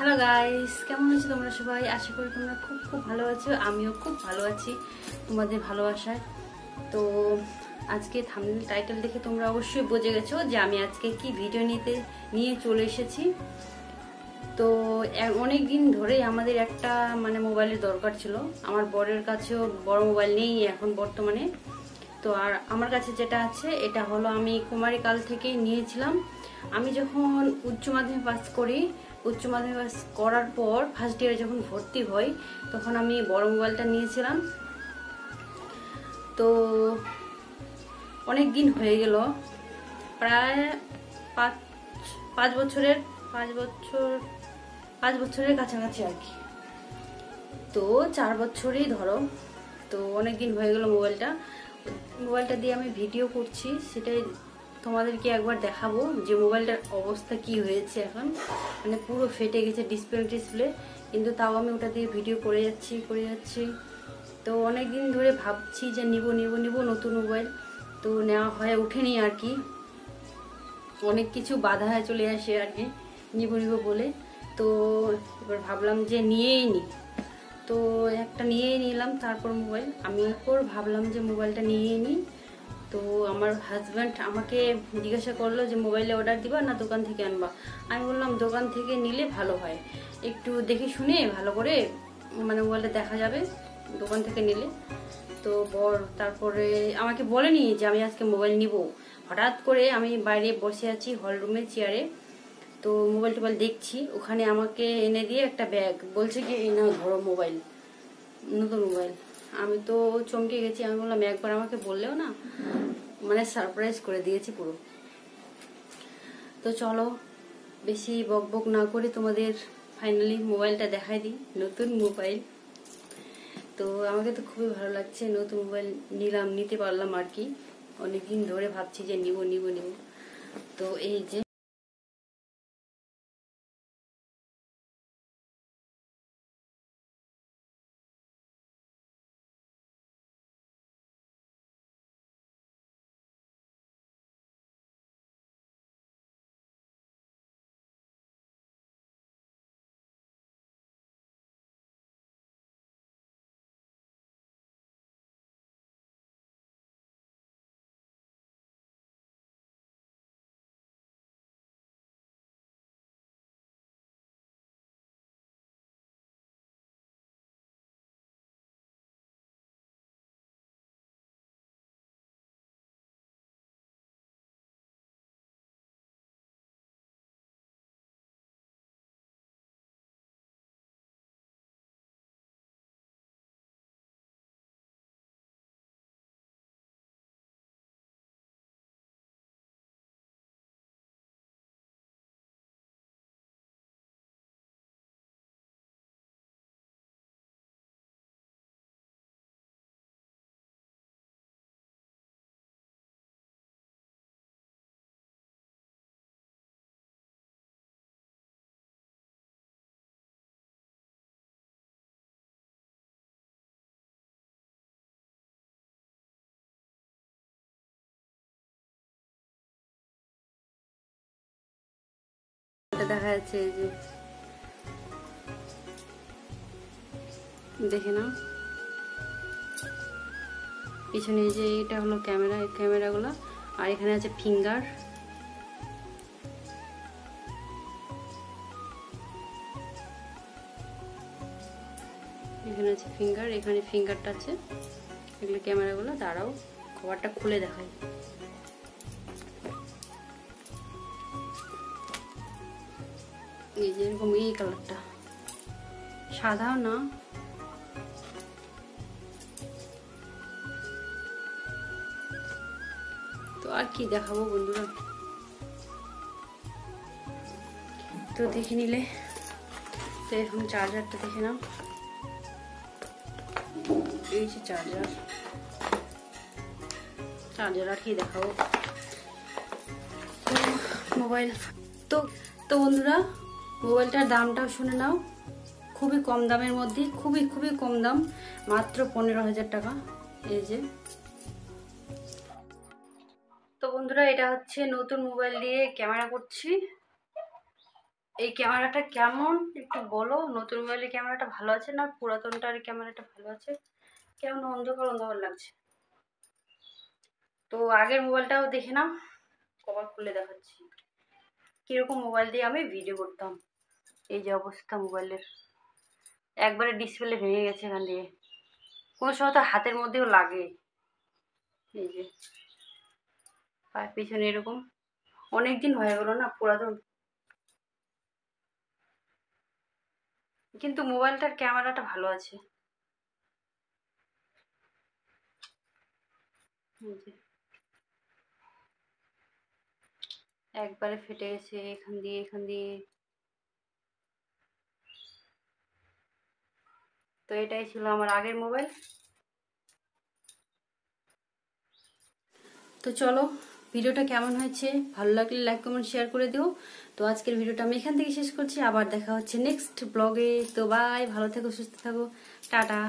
Hello guys, কেমন আছো তোমরা সবাই? আশা করি তোমরা খুব খুব ভালো আছো। আমিও খুব ভালো আছি তোমাদের ভালোবাসায়। তো আজকে থাম্বনেল টাইটেল দেখে তোমরা অবশ্যই বুঝে গেছো যে আমি আজকে কি ভিডিও নিয়ে চলে এসেছি। তো অনেক দিন ধরেই আমাদের একটা মোবাইলের দরকার ছিল। আমার বরের কাছেও বড় মোবাইল নেই এখন বর্তমানে। তো আর আমার কাছে যেটা আছে এটা হলো আমি কুমারীকাল থেকেই নিয়েছিলাম। আমি যখন উচ্চ মাধ্যমিক পাস করার পর ফার্স্ট ইয়ারে যখন ভর্তি হই তখন আমি বড় মোবাইলটা নিয়েছিলাম। তো অনেক দিন হয়ে গেল, প্রায় পাঁচ বছরের কাছাকাছি আর কি। তো 4 বছরই ধরো। তো অনেক দিন হয়ে গেল মোবাইলটা দিয়ে আমি ভিডিও করছি, সেটাই তোমাদেরকে একবার দেখাবো যে মোবাইলটার অবস্থা কি হয়েছে এখন। পুরো ফেটে গেছে ডিসপ্লে, কিন্তু তাও আমি ওটা দিয়ে ভিডিও করে যাচ্ছি। তো অনেক দিন ধরে ভাবছি যে নিব নতুন মোবাইল, তো নেওয়া হয়ে ওঠেনি আর কি। অনেক কিছু বাধা চলে আসে আর কি নিব বলে। তো এবার ভাবলাম যে নিয়েই নি। তো একটা নিয়েই নিলাম তারপর মোবাইল। আমি এরপর ভাবলাম যে মোবাইলটা নিয়েই নিই। তো আমার হাজব্যান্ড আমাকে জিজ্ঞাসা করলো যে মোবাইলে অর্ডার দিবা না দোকান থেকে আনবা। আমি বললাম দোকান থেকে নিলে ভালো হয়, একটু দেখে শুনে ভালো করে মোবাইলটা দেখা যাবে দোকান থেকে নিলে। তো তারপরে আমাকে বলেনি যে আমি আজকে মোবাইল নিব। হঠাৎ করে আমি বাইরে বসে আছি হল রুমে চেয়ারে, তো মোবাইল দেখছি, ওখানে আমাকে এনে দিয়ে একটা ব্যাগ বলছে কি এই না ধরো মোবাইল, নতুন মোবাইল। আমি তো চমকে গেছি। আমি বললাম একবার আমাকে বললেও না, সারপ্রাইজ করে দিয়েছি পুরো। তো চলো বেশি বক না করে তোমাদের ফাইনালি মোবাইলটা দেখাই দিই, নতুন মোবাইল। তো আমাকে তো খুবই ভালো লাগছে, নতুন মোবাইল নিতে পারলাম আর কি। অনেকদিন ধরে ভাবছি যে নিব। তো এই যে দেখা যাচ্ছে, এই যে দেখে নাও পিছনে, যে এটা হলো ক্যামেরাগুলো, আর এখানে আছে ফিঙ্গার। এখানে আছে ফিঙ্গার, এখানে ফিঙ্গারটা আছে, এগুলো ক্যামেরাগুলো। দাঁড়াও কভারটা খুলে দেখাই। এই যে এরকম এই কালারটা, সাদাও না। তো আর কি দেখাবো বন্ধুরা, তো দেখে নিলে। তো এখন চার্জারটা দেখে নাও, এই যে চার্জার আর কি দেখাবো মোবাইল। তো বন্ধুরা মোবাইলটার দামটাও শুনে নাও, খুবই কম দামের মধ্যে, খুবই কম দাম, মাত্র 15,000 টাকা। এই যে তো বন্ধুরা এটা হচ্ছে নতুন মোবাইল দিয়ে ক্যামেরা করছি। এই ক্যামেরাটা কেমন একটু বলো? নতুন মোবাইলের ক্যামেরাটা ভালো আছে না পুরাতনটার ক্যামেরাটা ভালো আছে? কেমন অন্ধকার অন্ধকার লাগছে। তো আগের মোবাইলটাও দেখে নাও, কভার খুলে দেখাচ্ছি কিরকম মোবাইল দিয়ে আমি ভিডিও করতাম। এই যে অবস্থা মোবাইলের, একবারে ডিসপ্লে ভেঙে গেছে এখান দিয়ে, কোনো সময় তো হাতের মধ্যেও লাগে। এই যে পায়ের পিছনে এরকম, অনেকদিন হয়ে গেল না, পুরাতন। কিন্তু মোবাইলটার ক্যামেরাটা ভালো আছে। এই যে একবারে ফেটে গেছে এখান দিয়ে এখান দিয়ে। তো এটাই ছিল আমার আগের মোবাইল। তো চলো, ভিডিওটা কেমন হয়েছে, ভালো লাগলে লাইক কমেন্ট শেয়ার করে দিও। তো আজকের ভিডিওটা আমি এখান থেকে শেষ করছি, আবার দেখা হচ্ছে নেক্সট ব্লগে। তো বাই, ভালো থেকো, সুস্থ থাকো, টাটা।